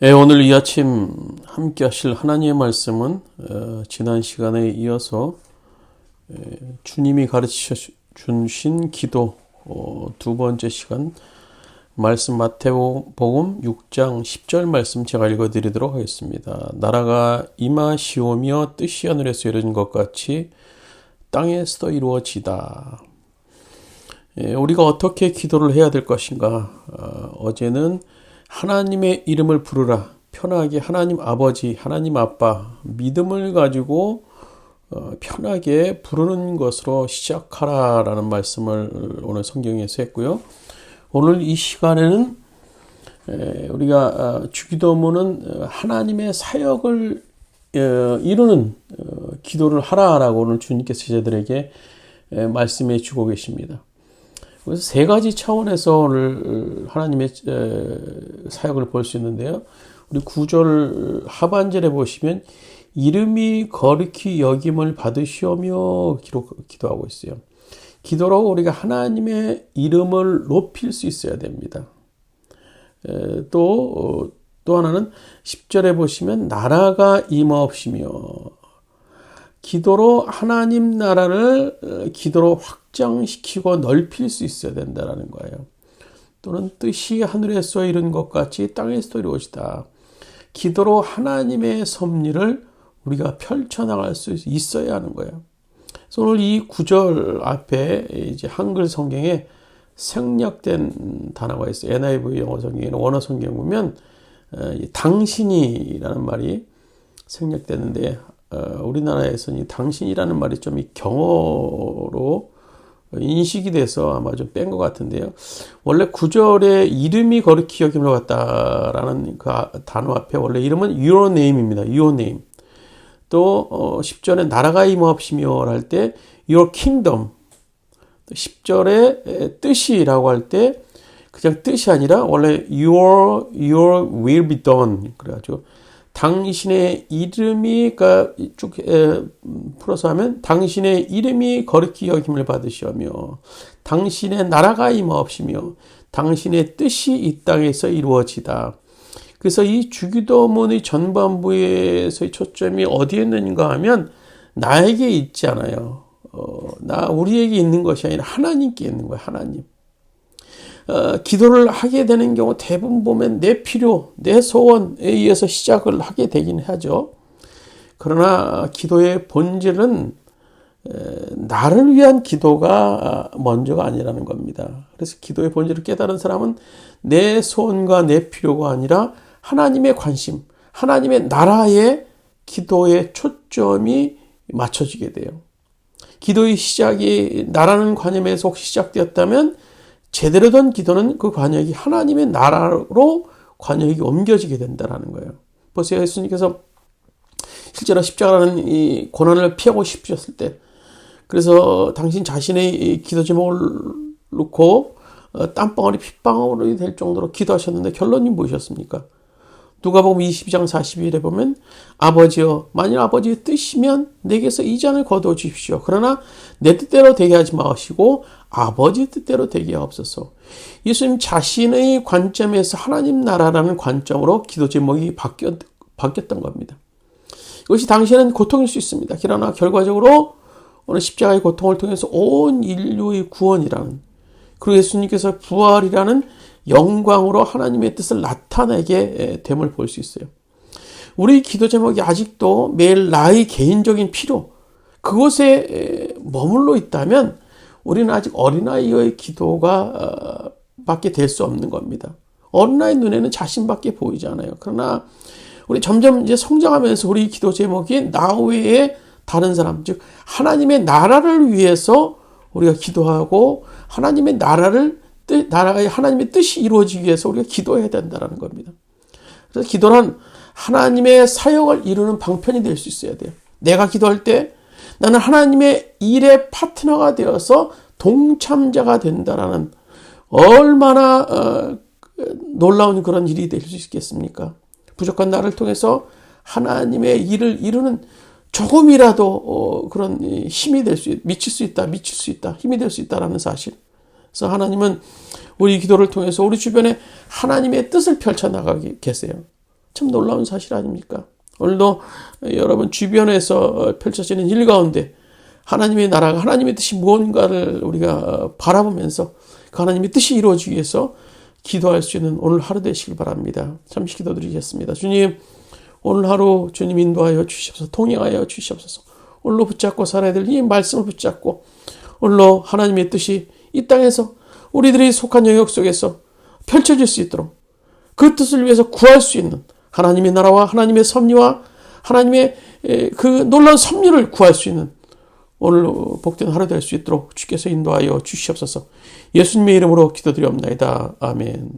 오늘 이 아침 함께 하실 하나님의 말씀은 지난 시간에 이어서 주님이 가르쳐 주신 기도 두 번째 시간 말씀 마태복음 6장 10절 말씀 제가 읽어드리도록 하겠습니다. 나라가 임하시오며 뜻이 하늘에서 이루어진 것 같이 땅에서도 이루어지다. 우리가 어떻게 기도를 해야 될 것인가? 어제는 하나님의 이름을 부르라. 편하게 하나님 아버지, 하나님 아빠, 믿음을 가지고 편하게 부르는 것으로 시작하라라는 말씀을 오늘 성경에서 했고요. 오늘 이 시간에는 우리가 주기도문은 하나님의 사역을 이루는 기도를 하라라고 오늘 주님께서 제자들에게 말씀해 주고 계십니다. 그래서 세 가지 차원에서 오늘 하나님의 사역을 볼 수 있는데요. 우리 9절 하반절에 보시면 이름이 거룩히 여김을 받으시오며 기도하고 있어요. 기도로 우리가 하나님의 이름을 높일 수 있어야 됩니다. 또 하나는 10절에 보시면 나라가 임하옵시며 기도로 하나님 나라를 기도로 확장시키고 넓힐 수 있어야 된다는 거예요. 또는 뜻이 하늘에서 이룬 것 같이 땅에서도 이루어지다. 기도로 하나님의 섭리를 우리가 펼쳐나갈 수 있어야 하는 거예요. 그래서 오늘 이 9절 앞에 이제 한글 성경에 생략된 단어가 있어요. NIV 영어 성경에는 원어 성경 보면 당신이라는 말이 생략되는데 우리나라에서는 이 당신이라는 말이 좀 경어로 인식이 돼서 아마 좀 뺀 것 같은데요. 원래 9절에 이름이 거룩히 여김을 받다라는 그 단어 앞에 원래 이름은 your name입니다. your name. 또 10절에 나라가 임하옵시며 할 때 your kingdom. 10절에 뜻이라고 할 때 그냥 뜻이 아니라 원래 your will be done. 그래가지고 당신의 이름이 쭉 풀어서 하면 당신의 이름이 거룩히 여김을 받으시오며 당신의 나라가 임하옵시며 당신의 뜻이 이 땅에서 이루어지다. 그래서 이 주기도문의 전반부에서의 초점이 어디에 있는가 하면 나에게 있지 않아요. 우리에게 있는 것이 아니라 하나님께 있는 거예요. 하나님. 기도를 하게 되는 경우 대부분 보면 내 필요, 내 소원에 의해서 시작을 하게 되긴 하죠. 그러나 기도의 본질은 나를 위한 기도가 먼저가 아니라는 겁니다. 그래서 기도의 본질을 깨달은 사람은 내 소원과 내 필요가 아니라 하나님의 관심, 하나님의 나라의 기도의 초점이 맞춰지게 돼요. 기도의 시작이 나라는 관념에서 시작되었다면 제대로 된 기도는 그 관역이 하나님의 나라로 관역이 옮겨지게 된다는 거예요. 보세요. 예수님께서 실제로 십자가라는 이 고난을 피하고 싶으셨을 때 그래서 당신 자신의 기도 제목을 놓고 땀방울이 핏방울이 될 정도로 기도하셨는데 결론이 무엇이었습니까? 누가복음 22장 42절에 보면 아버지여 만일 아버지의 뜻이면 내게서 이 잔을 거두어 주십시오. 그러나 내 뜻대로 되게 하지 마시고 아버지 뜻대로 되게 하옵소서. 예수님 자신의 관점에서 하나님 나라라는 관점으로 기도 제목이 바뀌었던 겁니다. 이것이 당시에는 고통일 수 있습니다. 그러나 결과적으로 오늘 십자가의 고통을 통해서 온 인류의 구원이라는 그리고 예수님께서 부활이라는 영광으로 하나님의 뜻을 나타내게 됨을 볼 수 있어요. 우리 기도 제목이 아직도 매일 나의 개인적인 필요 그것에 머물러 있다면 우리는 아직 어린아이의 기도가 밖에 될 수 없는 겁니다. 어린아이 눈에는 자신밖에 보이지 않아요. 그러나 우리 점점 이제 성장하면서 우리 기도 제목이 나 외에 다른 사람, 즉 하나님의 나라를 위해서 우리가 기도하고 하나님의 나라의 하나님의 뜻이 이루어지기 위해서 우리가 기도해야 된다는 겁니다. 그래서 기도는 하나님의 사역을 이루는 방편이 될 수 있어야 돼요. 내가 기도할 때 나는 하나님의 일의 파트너가 되어서 동참자가 된다라는 얼마나 놀라운 그런 일이 될 수 있겠습니까? 부족한 나를 통해서 하나님의 일을 이루는 조금이라도 그런 힘이 미칠 수 있다, 힘이 될 수 있다라는 사실. 그래서 하나님은 우리 기도를 통해서 우리 주변에 하나님의 뜻을 펼쳐나가게 계세요. 참 놀라운 사실 아닙니까? 오늘도 여러분 주변에서 펼쳐지는 일 가운데 하나님의 나라가 하나님의 뜻이 무언가를 우리가 바라보면서 그 하나님의 뜻이 이루어지기 위해서 기도할 수 있는 오늘 하루 되시길 바랍니다. 잠시 기도드리겠습니다. 주님, 오늘 하루 주님 인도하여 주시옵소서. 통행하여 주시옵소서. 오늘로 붙잡고 살아야 될 이 말씀을 붙잡고 오늘로 하나님의 뜻이 이 땅에서 우리들이 속한 영역 속에서 펼쳐질 수 있도록 그 뜻을 위해서 구할 수 있는 하나님의 나라와 하나님의 섭리와 하나님의 그 놀라운 섭리를 구할 수 있는 오늘 복된 하루 될 수 있도록 주께서 인도하여 주시옵소서. 예수님의 이름으로 기도드리옵나이다. 아멘.